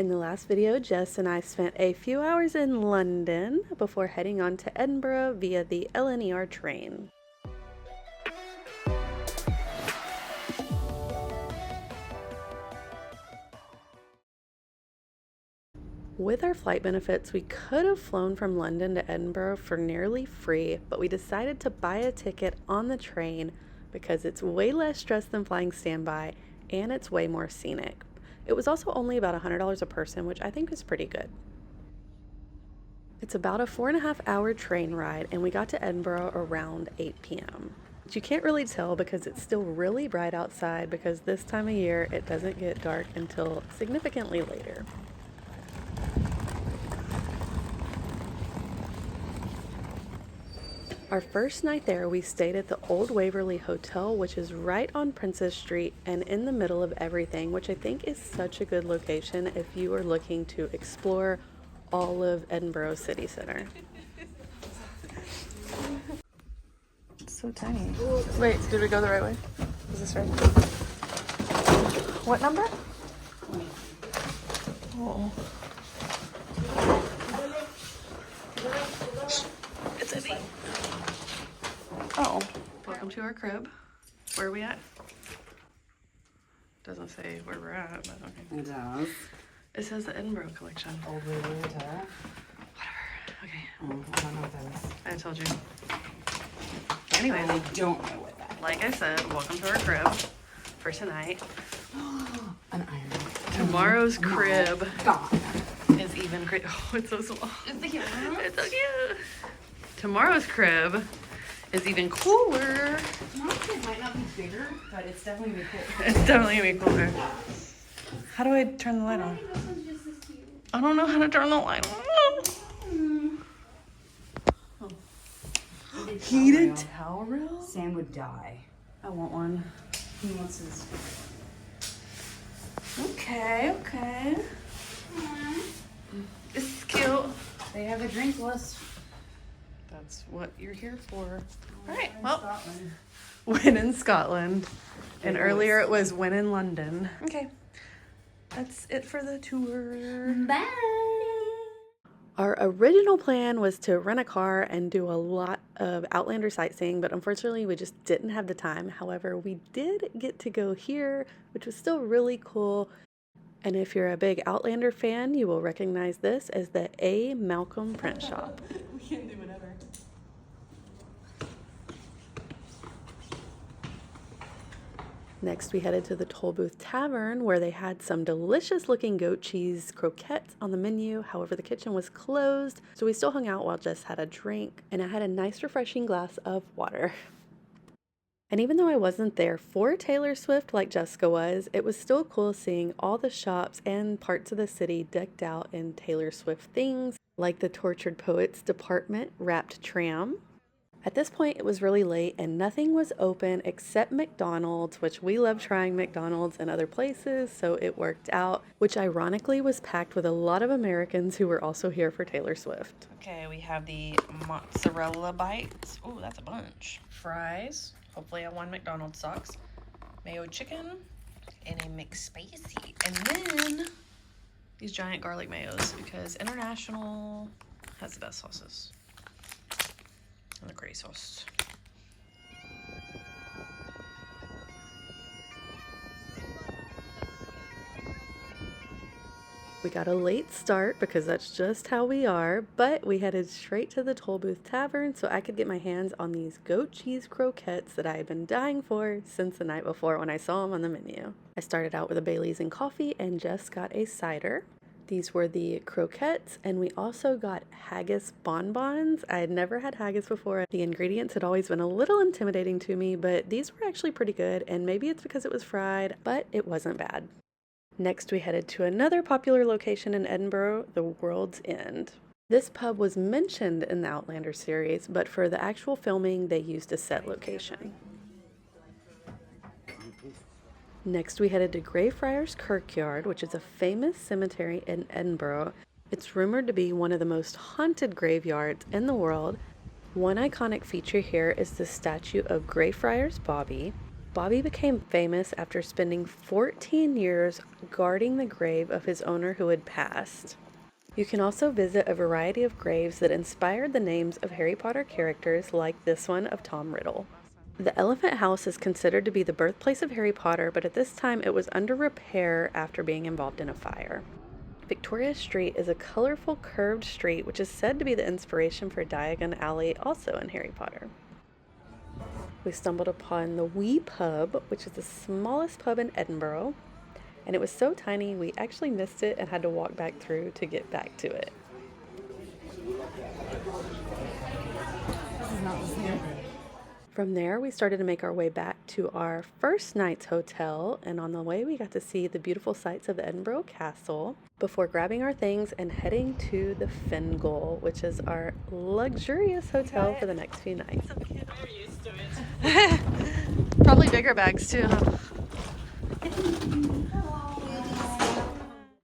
In the last video, Jess and I spent a few hours in London before heading on to Edinburgh via the LNER train. With our flight benefits, we could have flown from London to Edinburgh for nearly free, but we decided to buy a ticket on the train because it's way less stress than flying standby and it's way more scenic. It was also only about $100 a person, which I think is pretty good. It's about a 4.5-hour train ride, and we got to Edinburgh around 8 p.m. But you can't really tell because it's still really bright outside, because this time of year it doesn't get dark until significantly later. Our first night there, we stayed at the Old Waverley Hotel, which is right on Princess Street and in the middle of everything, which I think is such a good location if you are looking to explore all of Edinburgh city center. It's so tiny. Wait, did we go the right way? Is this right? What number? 20. Oh. It's heavy. Oh, welcome to our crib. Where are we at? Doesn't say where we're at, but okay. It does. It says the Edinburgh collection. Old Waverley Hotel. Whatever. Okay. I don't know what that is. I told you. Anyways, I don't know what that is. like I said, welcome to our crib for tonight. An iron. Tomorrow's crib God. is even great. Oh, it's so small. It's cute. It's so cute. Tomorrow's crib is even cooler. Tomorrow's crib might not be bigger, but it's definitely gonna be cool. It's definitely gonna be cooler. How do I turn the light on? I don't know how to turn the light on. Oh. Heated towel rail? Sam would die. I want one. He wants his. Okay. This is cute. They have a drink list. That's what you're here for. All right, In well, Scotland. when in Scotland. And earlier it was when in London. Okay, that's it for the tour. Bye. Our original plan was to rent a car and do a lot of Outlander sightseeing, but unfortunately we just didn't have the time. However, we did get to go here, which was still really cool. And if you're a big Outlander fan, you will recognize this as the A. Malcolm print shop. We can do whatever. Next, we headed to the Tollbooth Tavern, where they had some delicious looking goat cheese croquettes on the menu. However, the kitchen was closed, so we still hung out while Jess had a drink, and I had a nice refreshing glass of water. And even though I wasn't there for Taylor Swift like Jessica was, it was still cool seeing all the shops and parts of the city decked out in Taylor Swift things, like the Tortured Poets Department wrapped tram. At this point, it was really late and nothing was open except McDonald's, which we love trying McDonald's in other places, so it worked out, which ironically was packed with a lot of Americans who were also here for Taylor Swift. Okay, we have the mozzarella bites. Oh, that's a bunch. Fries. Hopefully I won McDonald's socks. Mayo chicken and a McSpicy. And then these giant garlic mayos, because International has the best sauces. And the gray sauce. We got a late start because that's just how we are, but we headed straight to the Tollbooth Tavern so I could get my hands on these goat cheese croquettes that I had been dying for since the night before when I saw them on the menu. I started out with a Bailey's and coffee and just got a cider. These were the croquettes, and we also got haggis bonbons. I had never had haggis before. The ingredients had always been a little intimidating to me, but these were actually pretty good, and maybe it's because it was fried, but it wasn't bad. Next, we headed to another popular location in Edinburgh, the World's End. This pub was mentioned in the Outlander series, but for the actual filming, they used a set location. Next, we headed to Greyfriars Kirkyard, which is a famous cemetery in Edinburgh. It's rumored to be one of the most haunted graveyards in the world. One iconic feature here is the statue of Greyfriars Bobby. Bobby became famous after spending 14 years guarding the grave of his owner who had passed. You can also visit a variety of graves that inspired the names of Harry Potter characters like this one of Tom Riddle. The Elephant House is considered to be the birthplace of Harry Potter, but at this time it was under repair after being involved in a fire. Victoria Street is a colorful curved street which is said to be the inspiration for Diagon Alley, also in Harry Potter. We stumbled upon the Wee Pub, which is the smallest pub in Edinburgh, and it was so tiny we actually missed it and had to walk back through to get back to it. This is not the same. From there, we started to make our way back to our first night's hotel, and on the way we got to see the beautiful sights of the Edinburgh Castle before grabbing our things and heading to the Fingal, which is our luxurious hotel for the next few nights. We're used to it. Probably bigger bags too, huh?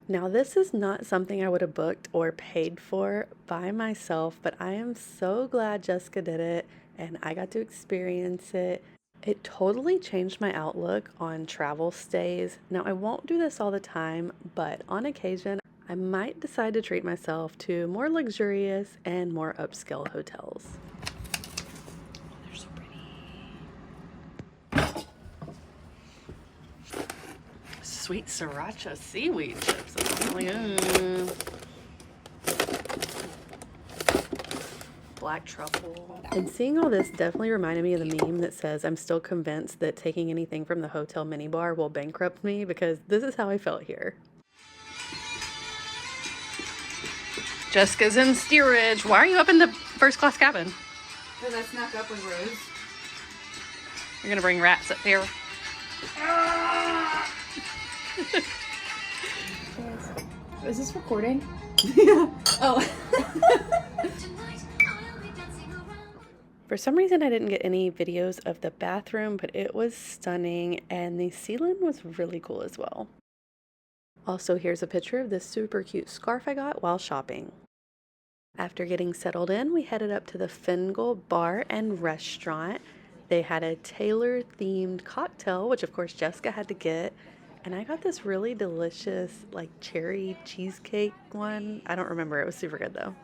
Now, this is not something I would have booked or paid for by myself, but I am so glad Jessica did it and I got to experience it. It totally changed my outlook on travel stays. Now, I won't do this all the time, but on occasion, I might decide to treat myself to more luxurious and more upscale hotels. They're so pretty. Sweet sriracha seaweed chips. Black truffle. And seeing all this definitely reminded me of the meme that says, I'm still convinced that taking anything from the hotel minibar will bankrupt me, because this is how I felt here. Jessica's in steerage. Why are you up in the first class cabin? Because I snuck up with Rose. You're gonna bring rats up here. Is this recording? Yeah. Oh. For some reason, I didn't get any videos of the bathroom, but it was stunning, and the ceiling was really cool as well. Also, here's a picture of this super cute scarf I got while shopping. After getting settled in, we headed up to the Fingal Bar and Restaurant. They had a Taylor-themed cocktail, which of course Jessica had to get, and I got this really delicious, like, cherry cheesecake one. I don't remember. It was super good, though.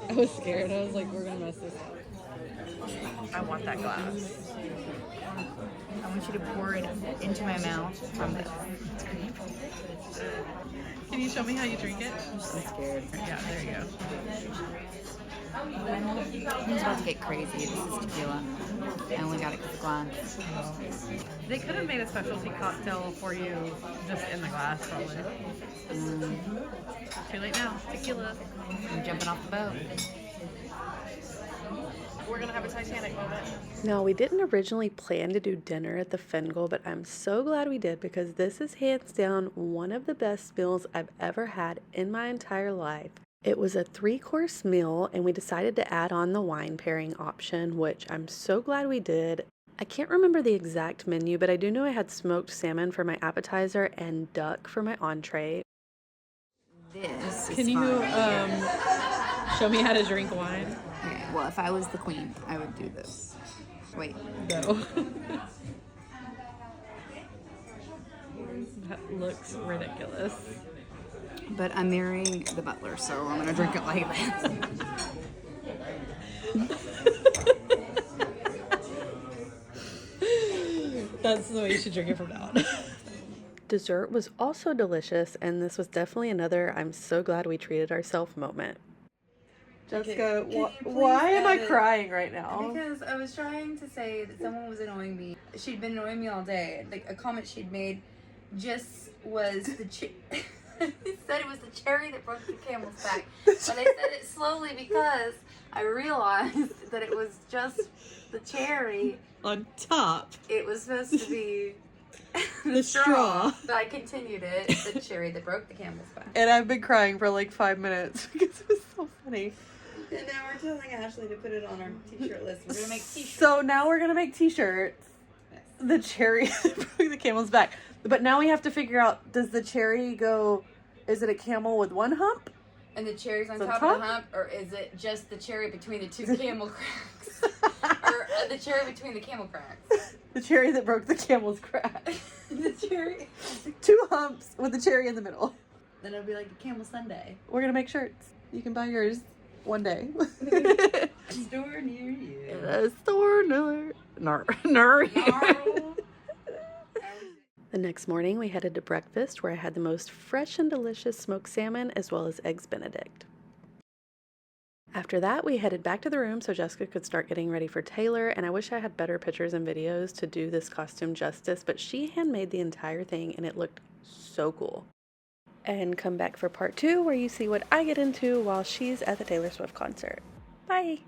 I was scared. I was like, we're going to mess this up. I want that glass. I want you to pour it into my mouth from this. Can you show me how you drink it? I'm scared. Yeah, there you go. It's about to get crazy. This is tequila. I only got it because of glass. They could have made a specialty cocktail for you just in the glass, probably. Too late now. Tequila. I'm jumping off the boat. We're gonna have a Titanic moment. Now, we didn't originally plan to do dinner at the Fingal, but I'm so glad we did, because this is hands down one of the best meals I've ever had in my entire life. It was a 3-course meal, and we decided to add on the wine pairing option, which I'm so glad we did. I can't remember the exact menu, but I do know I had smoked salmon for my appetizer and duck for my entree. This is Can you fun. show me how to drink wine? Okay, well, if I was the queen, I would do this. Wait. No. That looks ridiculous. But I'm marrying the butler, so I'm going to drink it like this. That's the way you should drink it from now on. Dessert was also delicious, and this was definitely another I'm so glad we treated ourselves moment. Jessica, why am I crying right now? Because I was trying to say that someone was annoying me. She'd been annoying me all day. Like, a comment she'd made just was the it said it was the cherry that broke the camel's back. But I said it slowly because I realized that it was just the cherry. On top. It was supposed to be The straw. But I continued it. The cherry that broke the camel's back. And I've been crying for like 5 minutes because it was so funny. And now we're telling Ashley to put it on our t-shirt list. We're gonna make t-shirts. So now we're gonna make t-shirts. Yes. The cherry that broke the camel's back. But now we have to figure out, does the cherry go, is it a camel with one hump? And the cherry's on The top of the hump, or is it just the cherry between the two camel cracks? Or the cherry between the camel cracks? The cherry that broke the camel's crack. The cherry. 2 humps with the cherry in the middle. Then it'll be like a camel sundae. We're gonna make shirts. You can buy yours one day. Store near you. A store near. The next morning, we headed to breakfast where I had the most fresh and delicious smoked salmon as well as eggs Benedict. After that, we headed back to the room so Jessica could start getting ready for Taylor, and I wish I had better pictures and videos to do this costume justice, but she handmade the entire thing and it looked so cool. And come back for part 2 where you see what I get into while she's at the Taylor Swift concert. Bye!